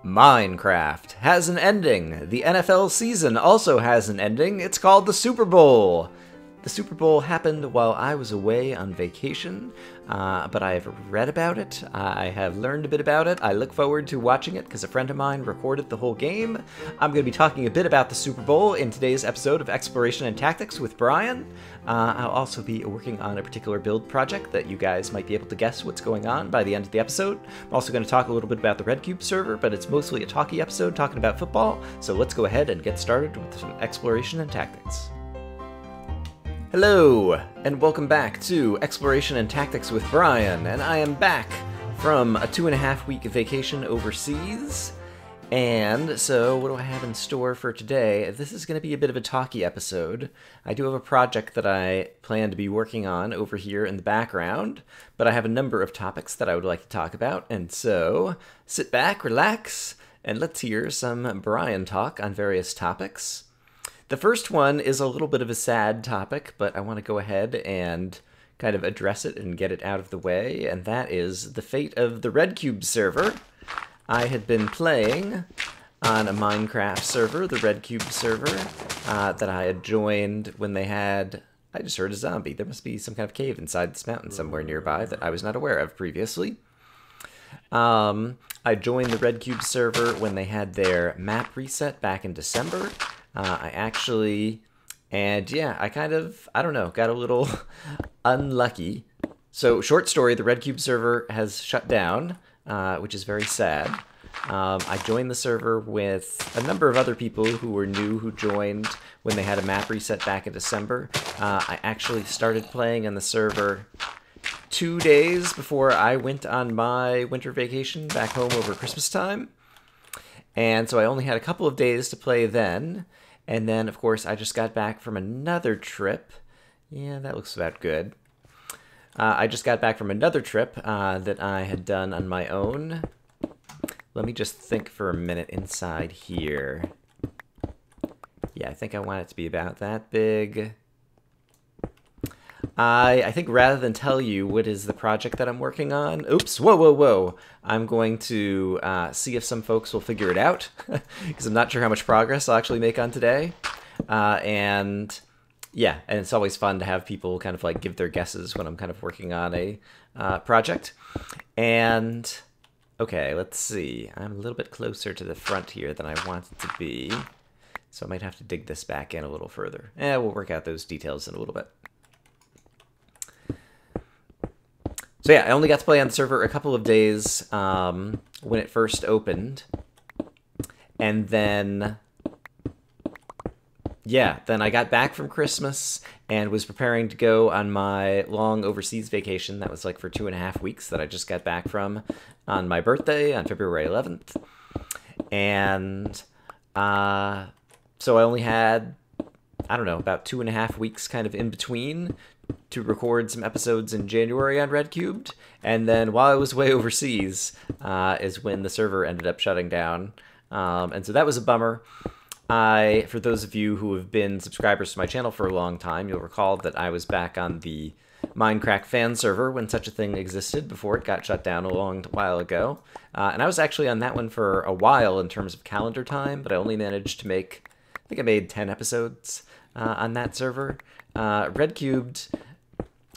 Minecraft has an ending. The NFL season also has an ending. It's called the Super Bowl. The Super Bowl happened while I was away on vacation, but I have read about it. I have learned a bit about it. I look forward to watching it because a friend of mine recorded the whole game. I'm going to be talking a bit about the Super Bowl in today's episode of Exploration and Tactics with Brian. I'll also be working on a particular build project that you guys might be able to guess what's going on by the end of the episode. I'm also going to talk a little bit about the RedCubed server, but it's mostly a talky episode talking about football, so let's go ahead and get started with some Exploration and Tactics. Hello, and welcome back to Exploration and Tactics with Brian, and I am back from a 2.5-week vacation overseas. And so, what do I have in store for today? This is going to be a bit of a talky episode. I do have a project that I plan to be working on over here in the background, but I have a number of topics that I would like to talk about, and so sit back, relax, and let's hear some Brian talk on various topics. The first one is a little bit of a sad topic, but I want to go ahead and kind of address it and get it out of the way, and that is the fate of the RedCubed server. I had been playing on a Minecraft server, the RedCubed server, that I had joined when they had... I just heard a zombie. There must be some kind of cave inside this mountain somewhere nearby that I was not aware of previously. I joined the RedCubed server when they had their map reset back in December. I actually, and yeah, I kind of, I don't know, got a little unlucky. So, short story, the RedCubed server has shut down, which is very sad. I joined the server with a number of other people who were new who joined when they had a map reset back in December. I actually started playing on the server 2 days before I went on my winter vacation back home over Christmas time. And so I only had a couple of days to play then. And then, of course, I just got back from another trip. Yeah, that looks about good. I just got back from another trip that I had done on my own. Let me just think for a minute inside here. Yeah, I think I want it to be about that big. I think rather than tell you what is the project that I'm working on... Oops, whoa. I'm going to see if some folks will figure it out, because I'm not sure how much progress I'll actually make on today. And yeah, and it's always fun to have people kind of like give their guesses when I'm kind of working on a project. And, okay, let's see. I'm a little bit closer to the front here than I want it to be, so I might have to dig this back in a little further. We'll work out those details in a little bit. So yeah, I only got to play on the server a couple of days when it first opened. And then, yeah, then I got back from Christmas and was preparing to go on my long overseas vacation. That was like for 2.5 weeks that I just got back from on my birthday on February 11th. And so I only had, I don't know, about 2.5 weeks kind of in between to record some episodes in January on RedCubed, and then while I was way overseas is when the server ended up shutting down, and so that was a bummer. For those of you who have been subscribers to my channel for a long time, you'll recall that I was back on the Minecraft fan server when such a thing existed before it got shut down a long while ago, and I was actually on that one for a while in terms of calendar time, but I only managed to make, I think I made 10 episodes on that server. RedCubed,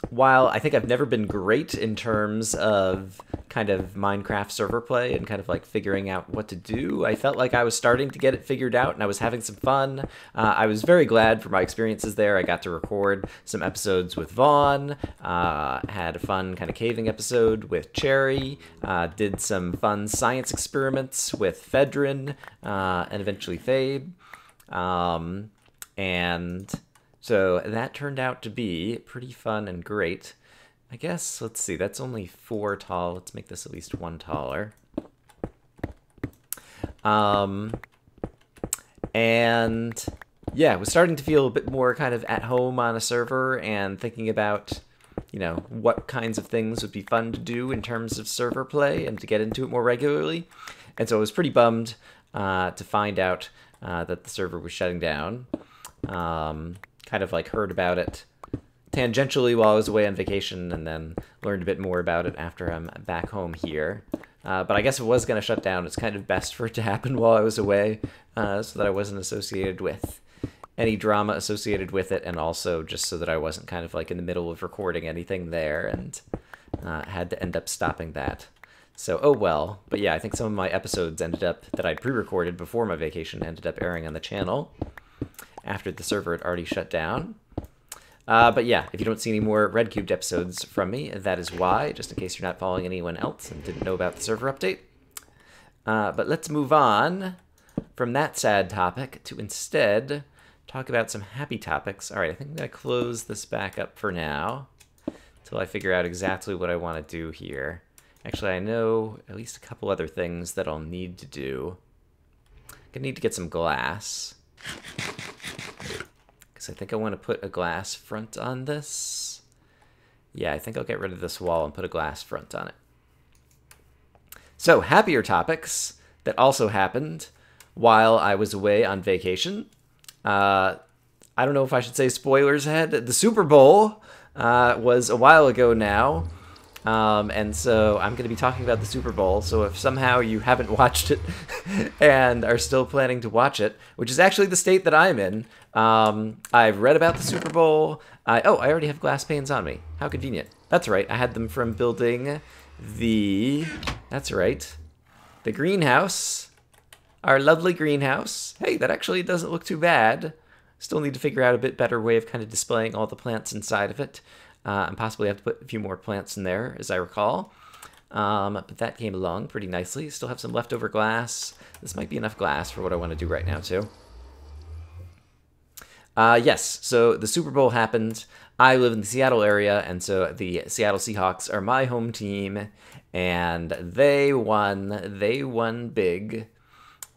while I think I've never been great in terms of kind of Minecraft server play and kind of like figuring out what to do, I felt like I was starting to get it figured out and I was having some fun. I was very glad for my experiences there. I got to record some episodes with Vaughn, had a fun kind of caving episode with Cherry, did some fun science experiments with Fedrin, and eventually Fabe. And so that turned out to be pretty fun and great. I guess, let's see, that's only 4 tall. Let's make this at least 1 taller. And yeah, was starting to feel a bit more kind of at home on a server and thinking about, you know, what kinds of things would be fun to do in terms of server play and to get into it more regularly. And so I was pretty bummed to find out that the server was shutting down. Kind of like heard about it tangentially while I was away on vacation, and then learned a bit more about it after I'm back home here. But I guess it was going to shut down. It's kind of best for it to happen while I was away, so that I wasn't associated with any drama associated with it, and also just so that I wasn't kind of like in the middle of recording anything there and had to end up stopping that. So, oh well. But yeah, I think some of my episodes ended up, that I'd pre-recorded before my vacation, ended up airing on the channel after the server had already shut down. But yeah, if you don't see any more RedCubed episodes from me, that is why, just in case you're not following anyone else and didn't know about the server update. But let's move on from that sad topic to instead talk about some happy topics. All right, I think I'm going to close this back up for now until I figure out exactly what I want to do here. Actually, I know at least a couple other things that I'll need to do. I'm going to need to get some glass, because I think I want to put a glass front on this. Yeah, I think I'll get rid of this wall and put a glass front on it. So, happier topics that also happened while I was away on vacation. I don't know if I should say spoilers ahead. The Super Bowl was a while ago now. And so I'm going to be talking about the Super Bowl. So if somehow you haven't watched it and are still planning to watch it, which is actually the state that I'm in, I've read about the Super Bowl. I already have glass panes on me. How convenient. That's right. I had them from building the greenhouse. Our lovely greenhouse. Hey, that actually doesn't look too bad. Still need to figure out a bit better way of kind of displaying all the plants inside of it. And possibly have to put a few more plants in there, as I recall. But that came along pretty nicely. Still have some leftover glass. This might be enough glass for what I want to do right now, too. Yes, so the Super Bowl happened. I live in the Seattle area, and so the Seattle Seahawks are my home team. And they won. They won big.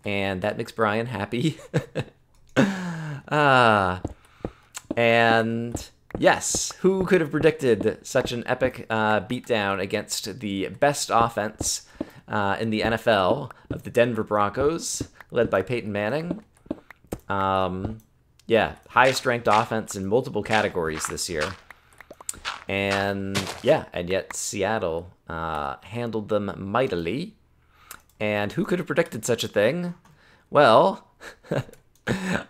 And that makes Brian happy. And yes, who could have predicted such an epic beatdown against the best offense in the NFL of the Denver Broncos, led by Peyton Manning? Yeah, highest ranked offense in multiple categories this year. And yeah, and yet Seattle handled them mightily. And who could have predicted such a thing? Well,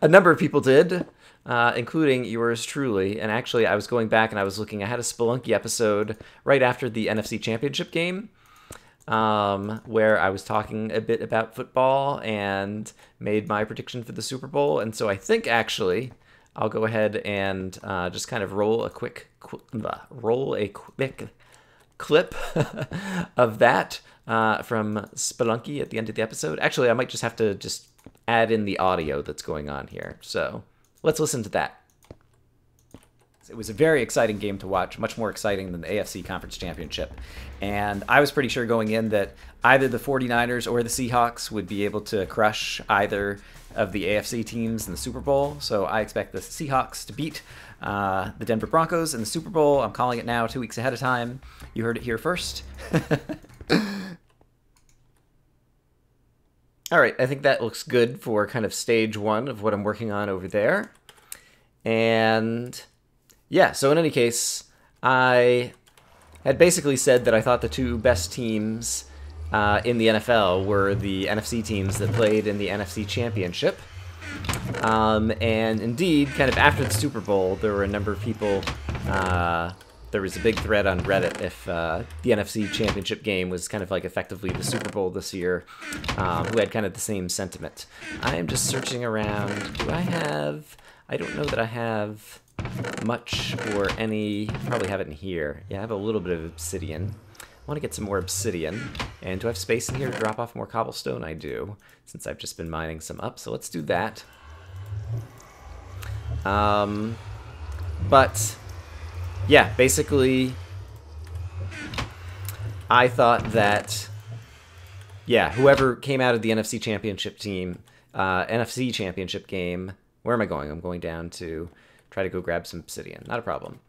a number of people did, including yours truly. And actually, I was going back and I was looking. I had a Spelunky episode right after the NFC Championship game, where I was talking a bit about football and made my prediction for the Super Bowl. And so I think, actually, I'll go ahead and just kind of roll a quick clip of that from Spelunky at the end of the episode. Actually, I might just have to just add in the audio that's going on here. So let's listen to that. It was a very exciting game to watch, much more exciting than the AFC Conference Championship. And I was pretty sure going in that either the 49ers or the Seahawks would be able to crush either of the AFC teams in the Super Bowl. So I expect the Seahawks to beat the Denver Broncos in the Super Bowl. I'm calling it now 2 weeks ahead of time. You heard it here first. All right, I think that looks good for kind of stage one of what I'm working on over there. And yeah, so in any case, I had basically said that I thought the two best teams in the NFL were the NFC teams that played in the NFC Championship. And indeed, kind of after the Super Bowl, there were a number of people, there was a big thread on Reddit if the NFC Championship game was kind of like effectively the Super Bowl this year, who had kind of the same sentiment. I am just searching around. Do I have... I don't know that I have much or any... Probably have it in here. Yeah, I have a little bit of obsidian. I want to get some more obsidian. And do I have space in here to drop off more cobblestone? I do, since I've just been mining some up. So let's do that. But yeah, basically, I thought that, yeah, whoever came out of the NFC Championship team, NFC Championship game, where am I going? I'm going down to try to go grab some obsidian. Not a problem.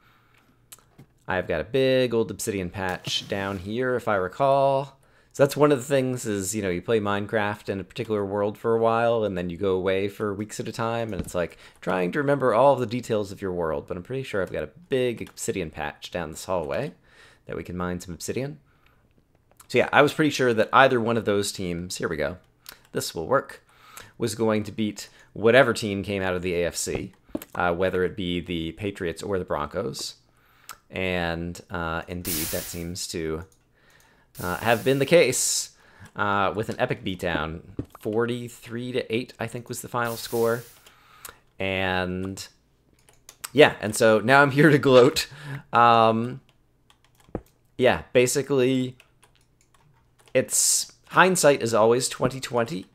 I've got a big old obsidian patch down here, if I recall. So that's one of the things is, you know, you play Minecraft in a particular world for a while, and then you go away for weeks at a time, and it's like trying to remember all of the details of your world. But I'm pretty sure I've got a big obsidian patch down this hallway that we can mine some obsidian. So yeah, I was pretty sure that either one of those teams, here we go, this will work, was going to beat whatever team came out of the AFC, whether it be the Patriots or the Broncos. And indeed, that seems to have been the case with an epic beatdown. 43-8, I think, was the final score. And yeah, and so now I'm here to gloat. Yeah, basically, it's hindsight is always 20/20,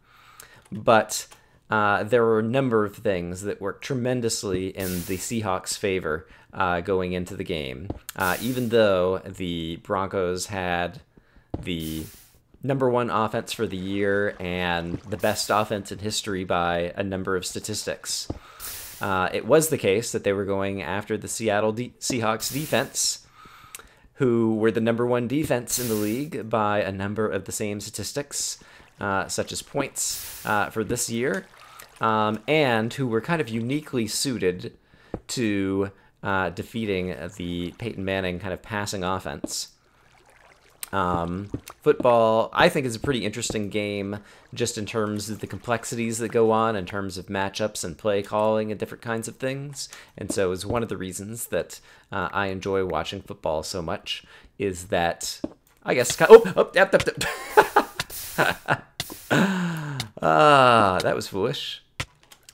but there were a number of things that worked tremendously in the Seahawks' favor going into the game. Even though the Broncos had the #1 offense for the year and the best offense in history by a number of statistics. It was the case that they were going after the Seattle Seahawks defense, who were the #1 defense in the league by a number of the same statistics, such as points for this year, and who were kind of uniquely suited to defeating the Peyton Manning kind of passing offense. Football, I think, is a pretty interesting game just in terms of the complexities that go on in terms of matchups and play calling and different kinds of things. And so it's one of the reasons that I enjoy watching football so much is that, I guess, that was foolish.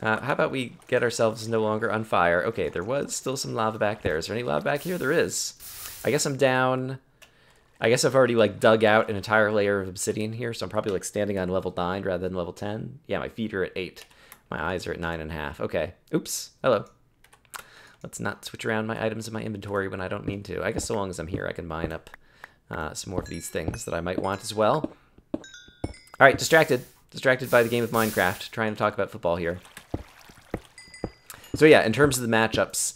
How about we get ourselves no longer on fire? Okay, there was still some lava back there. Is there any lava back here? There is. I guess I'm down. I guess I've already, like, dug out an entire layer of obsidian here, so I'm probably, like, standing on level 9 rather than level 10. Yeah, my feet are at 8. My eyes are at 9.5. Okay. Oops. Hello. Let's not switch around my items in my inventory when I don't mean to. I guess so long as I'm here, I can mine up some more of these things that I might want as well. All right, distracted. Distracted by the game of Minecraft, trying to talk about football here. So yeah, in terms of the matchups,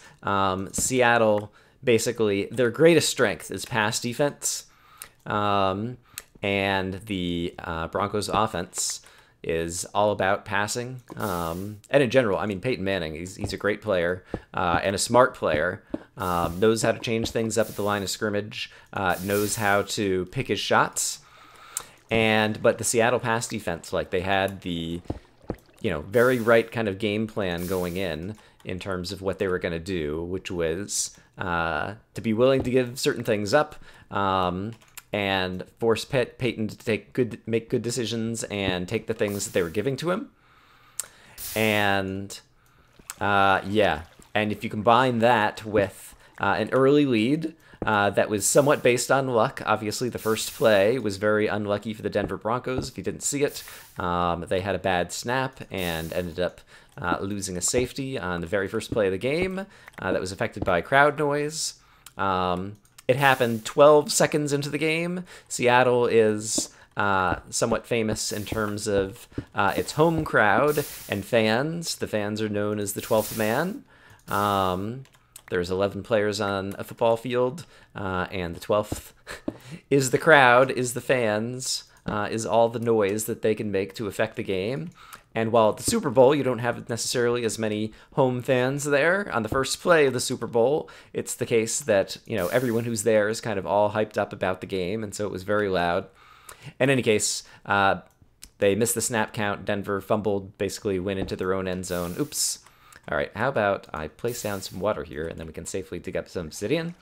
Seattle, basically, their greatest strength is pass defense. And the Broncos offense is all about passing. And in general, I mean, Peyton Manning, he's a great player and a smart player, knows how to change things up at the line of scrimmage, knows how to pick his shots. But the Seattle pass defense, like, they had the, very right kind of game plan going in terms of what they were going to do, which was to be willing to give certain things up, and force Peyton to make good decisions and take the things that they were giving to him. And yeah, and if you combine that with an early lead that was somewhat based on luck, obviously the first play was very unlucky for the Denver Broncos. If you didn't see it, they had a bad snap and ended up losing a safety on the very first play of the game that was affected by crowd noise. It happened 12 seconds into the game. Seattle is somewhat famous in terms of its home crowd and fans. The fans are known as the 12th man. There's 11 players on a football field, and the 12th is the crowd, is the fans, is all the noise that they can make to affect the game. And while at the Super Bowl, you don't have necessarily as many home fans there, on the first play of the Super Bowl, it's the case that, everyone who's there is kind of all hyped up about the game, and so it was very loud. In any case, they missed the snap count. Denver fumbled, basically went into their own end zone. Oops. All right, how about I place down some water here, and then we can safely dig up some obsidian.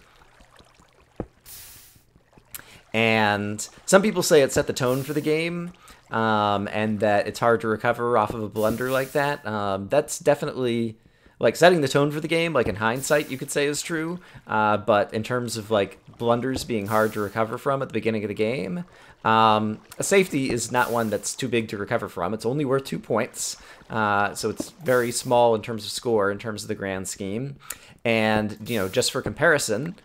And some people say it set the tone for the game, and that it's hard to recover off of a blunder like that. That's definitely, like, setting the tone for the game, like, in hindsight, you could say is true. But in terms of, like, blunders being hard to recover from at the beginning of the game, a safety is not one that's too big to recover from. It's only worth 2 points, so it's very small in terms of score, in terms of the grand scheme. And, just for comparison,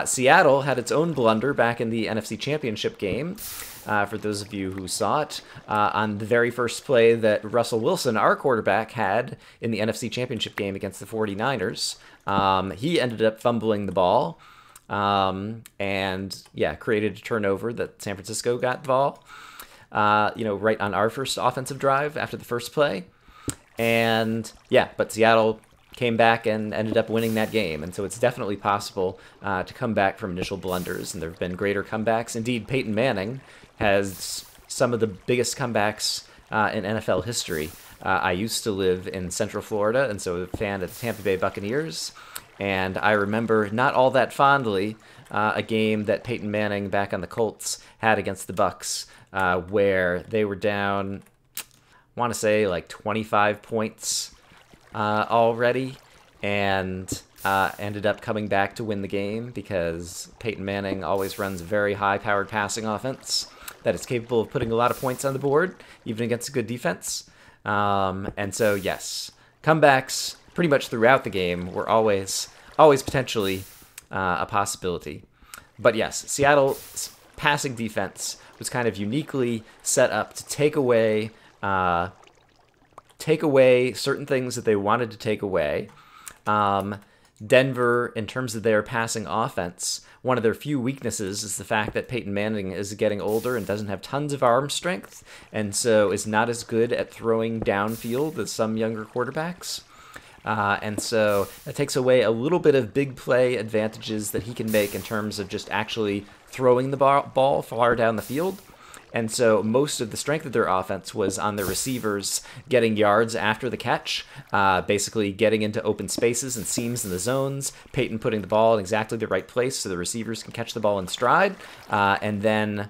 Seattle had its own blunder back in the NFC Championship game, for those of you who saw it, on the very first play that Russell Wilson, our quarterback, had in the NFC Championship game against the 49ers. He ended up fumbling the ball, and, yeah, created a turnover that San Francisco got the ball, right on our first offensive drive after the first play. And, yeah, but Seattle came back and ended up winning that game. And so it's definitely possible to come back from initial blunders, and there have been greater comebacks. Indeed, Peyton Manning has some of the biggest comebacks in NFL history. I used to live in Central Florida, and so a fan of the Tampa Bay Buccaneers. And I remember not all that fondly a game that Peyton Manning back on the Colts had against the Bucs, where they were down, I want to say, like 25 points already, and ended up coming back to win the game because Peyton Manning always runs a very high-powered passing offense that is capable of putting a lot of points on the board, even against a good defense. And so, yes, comebacks pretty much throughout the game were always potentially a possibility. But yes, Seattle's passing defense was kind of uniquely set up to take away certain things that they wanted to take away. Denver, in terms of their passing offense, one of their few weaknesses is the fact that Peyton Manning is getting older and doesn't have tons of arm strength, and so is not as good at throwing downfield as some younger quarterbacks. And so that takes away a little bit of big play advantages that he can make in terms of just actually throwing the ball far down the field. And so most of the strength of their offense was on their receivers getting yards after the catch, basically getting into open spaces and seams in the zones, Peyton putting the ball in exactly the right place so the receivers can catch the ball in stride, and then,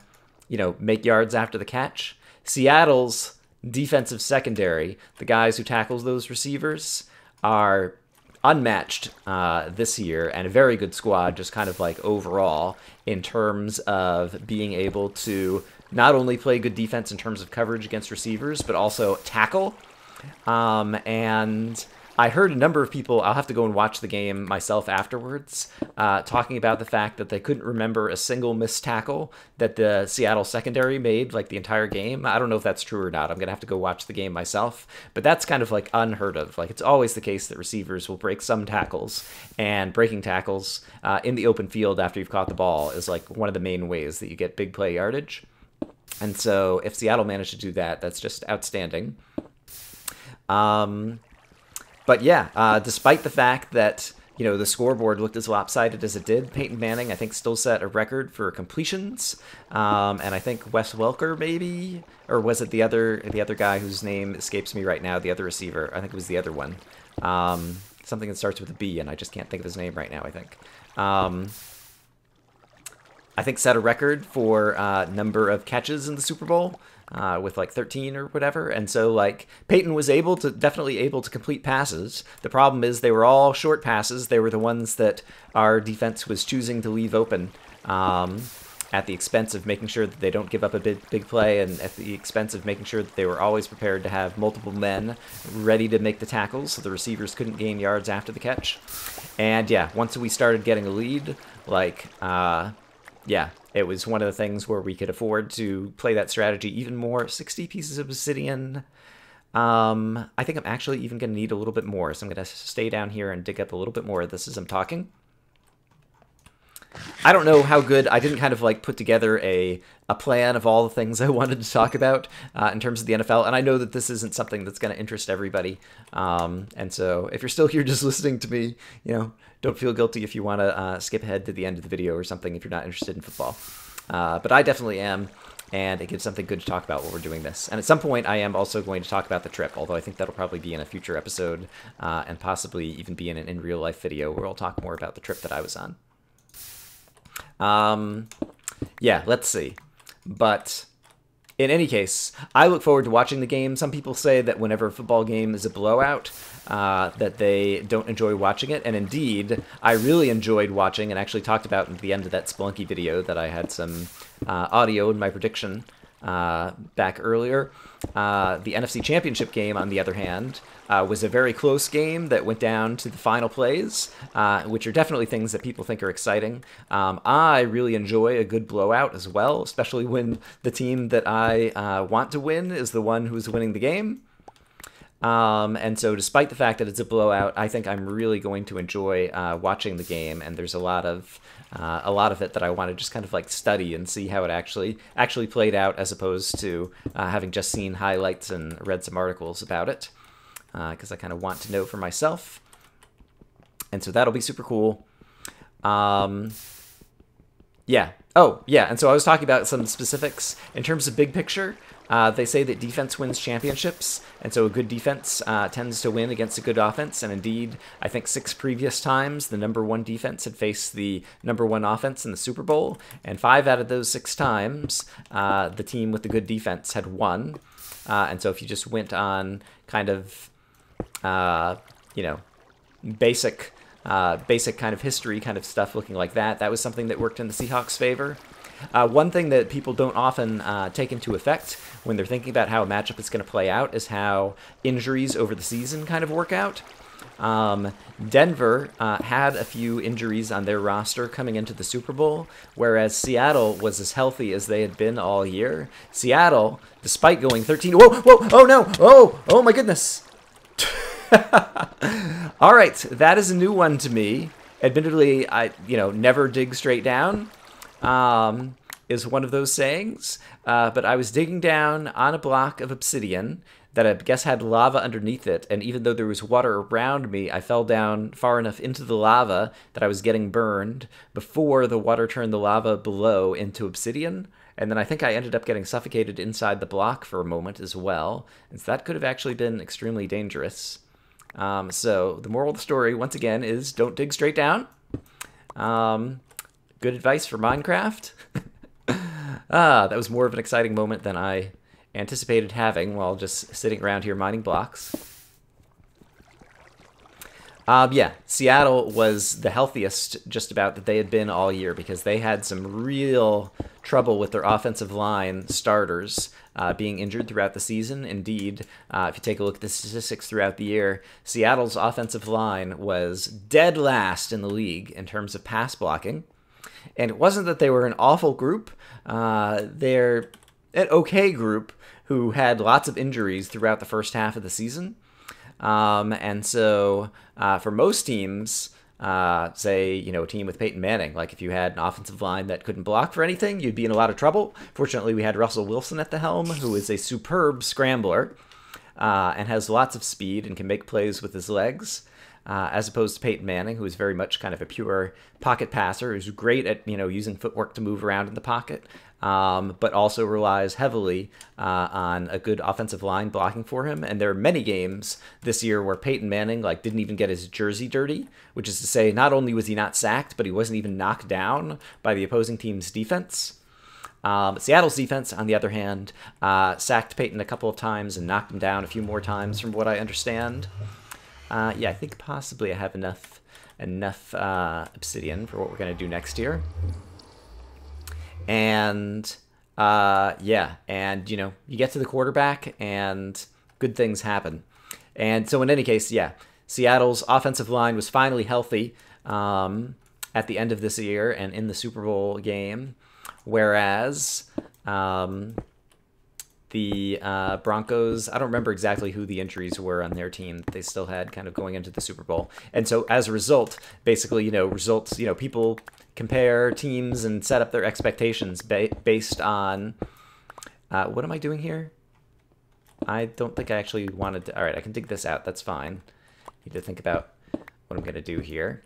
make yards after the catch. Seattle's defensive secondary, the guys who tackles those receivers, are unmatched this year, and a very good squad just kind of like overall in terms of being able to not only play good defense in terms of coverage against receivers, but also tackle. And I heard a number of people, I'll have to go and watch the game myself afterwards, talking about the fact that they couldn't remember a single missed tackle that the Seattle secondary made like the entire game. I don't know if that's true or not. I'm going to have to go watch the game myself. But that's kind of like unheard of. Like, it's always the case that receivers will break some tackles, and breaking tackles in the open field after you've caught the ball is like one of the main ways that you get big play yardage. And so if Seattle managed to do that, that's just outstanding. But yeah, despite the fact that, the scoreboard looked as lopsided as it did, Peyton Manning, I think, still set a record for completions. And I think Wes Welker, maybe, or was it the other guy whose name escapes me right now, the other receiver? I think it was the other one. Something that starts with a B, and I just can't think of his name right now, I think. I think set a record for number of catches in the Super Bowl with like 13 or whatever. And so like Peyton was definitely able to complete passes. The problem is they were all short passes. They were the ones that our defense was choosing to leave open at the expense of making sure that they don't give up a big play, and at the expense of making sure that they were always prepared to have multiple men ready to make the tackles so the receivers couldn't gain yards after the catch. And yeah, once we started getting a lead, yeah, it was one of the things where we could afford to play that strategy even more. 60 pieces of obsidian. I think I'm actually even going to need a little bit more, so I'm going to stay down here and dig up a little bit more of this as I'm talking. I don't know how good, I didn't kind of like put together a plan of all the things I wanted to talk about in terms of the NFL, and I know that this isn't something that's going to interest everybody, and so if you're still here just listening to me, don't feel guilty if you want to skip ahead to the end of the video or something if you're not interested in football. But I definitely am, and it gives something good to talk about while we're doing this. And at some point, I am also going to talk about the trip, although I think that'll probably be in a future episode, and possibly even be in an in-real-life video where I'll talk more about the trip that I was on. Yeah, let's see. But in any case, I look forward to watching the game. Some people say that whenever a football game is a blowout, that they don't enjoy watching it. And indeed, I really enjoyed watching, and actually talked about at the end of that Spelunky video that I had some audio in my prediction back earlier. The NFC Championship game, on the other hand, was a very close game that went down to the final plays, which are definitely things that people think are exciting. I really enjoy a good blowout as well, especially when the team that I want to win is the one who's winning the game. And so despite the fact that it's a blowout, I think I'm really going to enjoy watching the game, and there's a lot of it that I want to just kind of like study and see how it actually played out, as opposed to having just seen highlights and read some articles about it, because I kind of want to know for myself. And so that'll be super cool. Yeah. Oh, yeah. And so I was talking about some specifics in terms of big picture. They say that defense wins championships, and so a good defense tends to win against a good offense. And indeed, I think 6 previous times the #1 defense had faced the #1 offense in the Super Bowl, and 5 out of those 6 times, the team with the good defense had won. And so if you just went on kind of, basic kind of history kind of stuff looking like that, that was something that worked in the Seahawks' favor. One thing that people don't often take into effect when they're thinking about how a matchup is going to play out is how injuries over the season kind of work out. Denver had a few injuries on their roster coming into the Super Bowl, whereas Seattle was as healthy as they had been all year. Seattle, despite going 13... Whoa, whoa, oh no, oh my goodness. All right, that is a new one to me. Admittedly, I never dig straight down. Is one of those sayings, but I was digging down on a block of obsidian that I guess had lava underneath it, and even though there was water around me, I fell down far enough into the lava that I was getting burned before the water turned the lava below into obsidian, and then I think I ended up getting suffocated inside the block for a moment as well, and so that could have actually been extremely dangerous. So the moral of the story, once again, is don't dig straight down. Good advice for Minecraft. That was more of an exciting moment than I anticipated having while just sitting around here mining blocks. Yeah, Seattle was the healthiest just about that they had been all year because they had some real trouble with their offensive line starters being injured throughout the season. Indeed, if you take a look at the statistics throughout the year, Seattle's offensive line was dead last in the league in terms of pass blocking. And it wasn't that they were an awful group. They're an okay group who had lots of injuries throughout the first half of the season. And so for most teams, say, a team with Peyton Manning, like if you had an offensive line that couldn't block for anything, you'd be in a lot of trouble. Fortunately, we had Russell Wilson at the helm, who is a superb scrambler and has lots of speed and can make plays with his legs. As opposed to Peyton Manning, who is very much kind of a pure pocket passer, who's great at using footwork to move around in the pocket, but also relies heavily on a good offensive line blocking for him. And there are many games this year where Peyton Manning didn't even get his jersey dirty, which is to say, not only was he not sacked, but he wasn't even knocked down by the opposing team's defense. Seattle's defense, on the other hand, sacked Peyton a couple of times and knocked him down a few more times, from what I understand. Yeah, I think possibly I have enough obsidian for what we're going to do next year. And, yeah, and, you get to the quarterback and good things happen. And so in any case, yeah, Seattle's offensive line was finally healthy at the end of this year and in the Super Bowl game, whereas the Broncos, I don't remember exactly who the injuries were on their team that they still had kind of going into the Super Bowl. And so as a result, basically, people compare teams and set up their expectations based on, what am I doing here? I don't think I actually wanted to, all right, I can dig this out, that's fine. Need to think about what I'm gonna do here.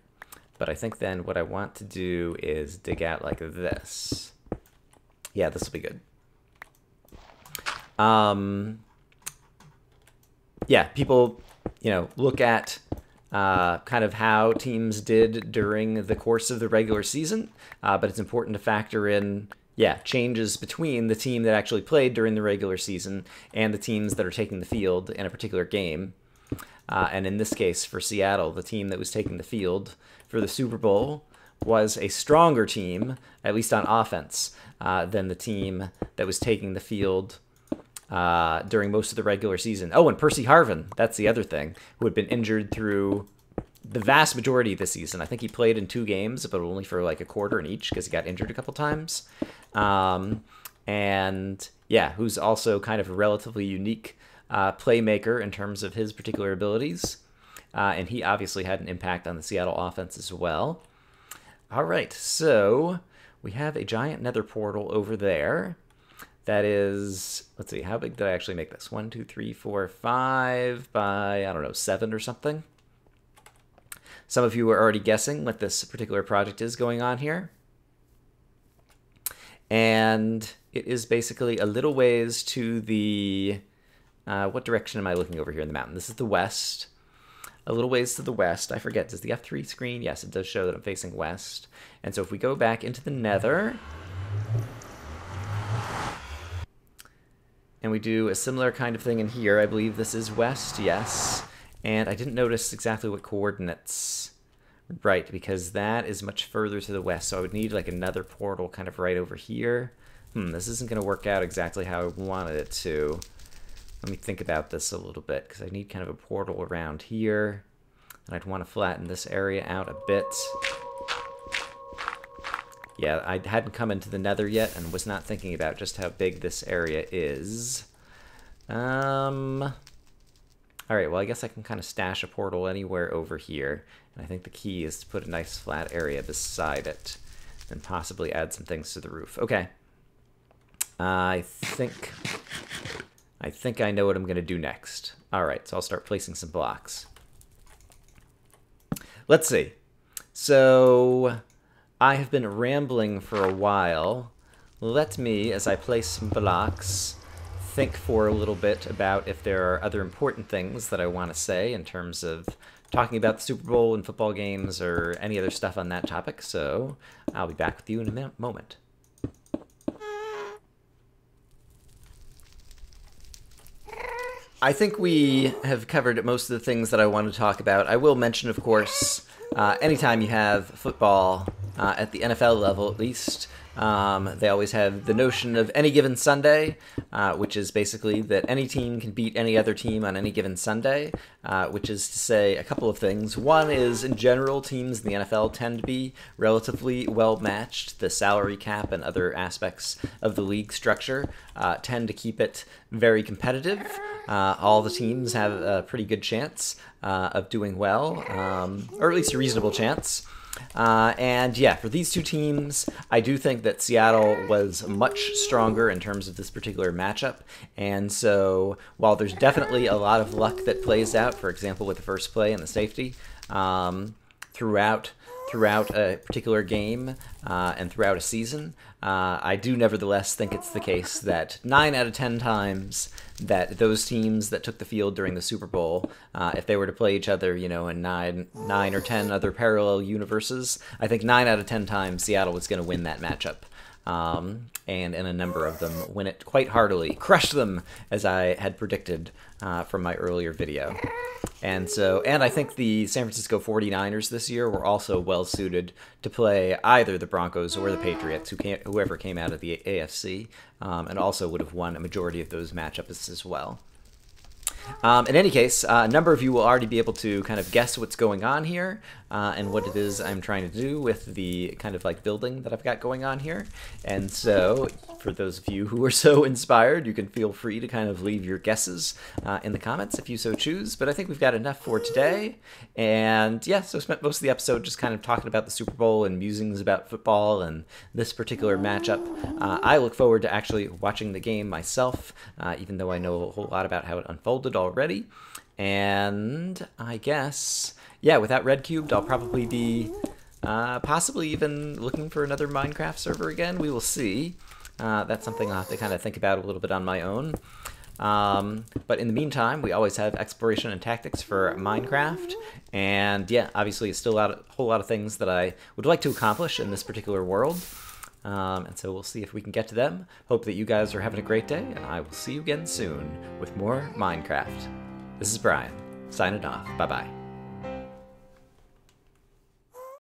But I think then what I want to do is dig out like this. Yeah, this will be good. Yeah, people, look at kind of how teams did during the course of the regular season, but it's important to factor in, changes between the team that actually played during the regular season and the teams that are taking the field in a particular game. And in this case, for Seattle, the team that was taking the field for the Super Bowl was a stronger team, at least on offense, than the team that was taking the field during most of the regular season. Oh, and Percy Harvin, that's the other thing, who had been injured through the vast majority of the season. I think he played in 2 games, but only for like a quarter in each because he got injured a couple times. And yeah, who's also kind of a relatively unique playmaker in terms of his particular abilities. And he obviously had an impact on the Seattle offense as well. All right, so we have a giant nether portal over there. That is, let's see, how big did I actually make this? 1, 2, 3, 4, 5 by, I don't know, 7 or something. some of you are already guessing what this particular project is going on here. And it is basically a little ways to the... what direction am I looking over here in the mountain? This is the west. A little ways to the west. I forget, does the F3 screen? Yes, it does show that I'm facing west. And so if we go back into the nether, and we do a similar kind of thing in here, I believe this is west, yes. And I didn't notice exactly what coordinates, right, because that is much further to the west, so I would need like another portal kind of right over here. This isn't going to work out exactly how I wanted it to. Let me think about this a little bit, because I need kind of a portal around here, and I'd want to flatten this area out a bit. Yeah, I hadn't come into the nether yet, and was not thinking about just how big this area is. Alright, well I guess I can kind of stash a portal anywhere over here, and I think the key is to put a nice flat area beside it, and possibly add some things to the roof. Okay. I think I know what I'm going to do next. Alright, so I'll start placing some blocks. Let's see. So, I have been rambling for a while. Let me, as I place some blocks, think for a little bit about if there are other important things that I want to say in terms of talking about the Super Bowl and football games or any other stuff on that topic. So, I'll be back with you in a moment. I think we have covered most of the things that I want to talk about. I will mention, of course, anytime you have football, at the NFL level at least, they always have the notion of any given Sunday, which is basically that any team can beat any other team on any given Sunday, which is to say a couple of things. One is, in general, teams in the NFL tend to be relatively well-matched. The salary cap and other aspects of the league structure tend to keep it very competitive. All the teams have a pretty good chance of doing well, or at least a reasonable chance. And yeah, for these two teams, I do think that Seattle was much stronger in terms of this particular matchup. And so while there's definitely a lot of luck that plays out, for example, with the first play and the safety, throughout a particular game and throughout a season, I do nevertheless think it's the case that 9 out of 10 times that those teams that took the field during the Super Bowl, if they were to play each other, you know, in 9 or 10 other parallel universes, I think 9 out of 10 times Seattle was going to win that matchup. And in a number of them, win it quite heartily, crush them, as I had predicted from my earlier video. And I think the San Francisco 49ers this year were also well suited to play either the Broncos or the Patriots, whoever came out of the AFC, and also would have won a majority of those matchups as well. In any case, a number of you will already be able to kind of guess what's going on here and what it is I'm trying to do with the kind of like building that I've got going on here. And so, for those of you who are so inspired, you can feel free to kind of leave your guesses in the comments if you so choose. But I think we've got enough for today. And yeah, so I spent most of the episode just kind of talking about the Super Bowl and musings about football and this particular matchup. I look forward to actually watching the game myself, even though I know a whole lot about how it unfolded already. And I guess, yeah, without RedCubed, I'll probably be possibly even looking for another Minecraft server again. We will see. That's something I'll have to kind of think about a little bit on my own. But in the meantime, we always have exploration and tactics for Minecraft. And yeah, obviously it's still a whole lot of things that I would like to accomplish in this particular world. And so we'll see if we can get to them. Hope that you guys are having a great day, and I will see you again soon with more Minecraft. This is Brian, signing off. Bye-bye.